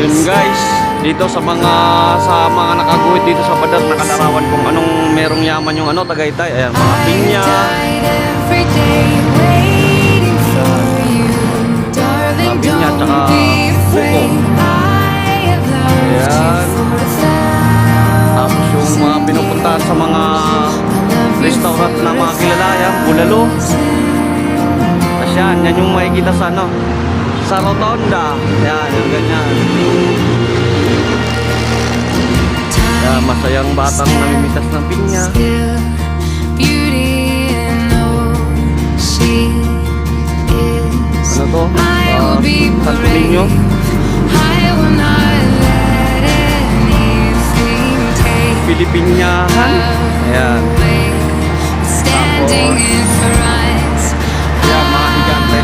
Yun guys, dito sa mga nakaguhit dito sa pader, nakalarawan kung anong merong yaman yung Tagaytay. Ayan, mga pinya, pinya tsaka buko. Ayan. Tapos yung mga pinupuntahan sa mga restaurant na mga kilala, yan, bulalo. Tapos yan yung makikita sa rotonda. Yan, yung ganyan. Yan, masayang batang namimitas ng pinya. Ano to? Santo Niño. Pilipinyahan. Ayan. Tapos yan, mga higante.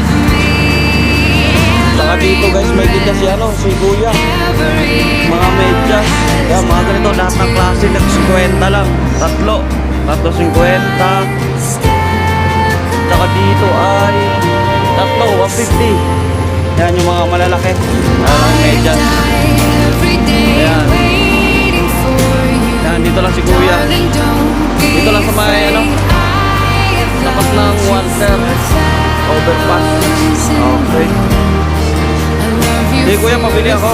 Saka dito guys, may tinda si Kuya. Mga medyas. Yan, mga ganito, lahat ng klase ng 50 lang. Tatlo 50. Saka dito ay tatlo 150. Yan yung mga malalaki. Medyas. Ayan. Yan, dito lang si Kuya. Dito lang sa may tapat ng water overpass. Okay. Sige Kuya, pabili ako.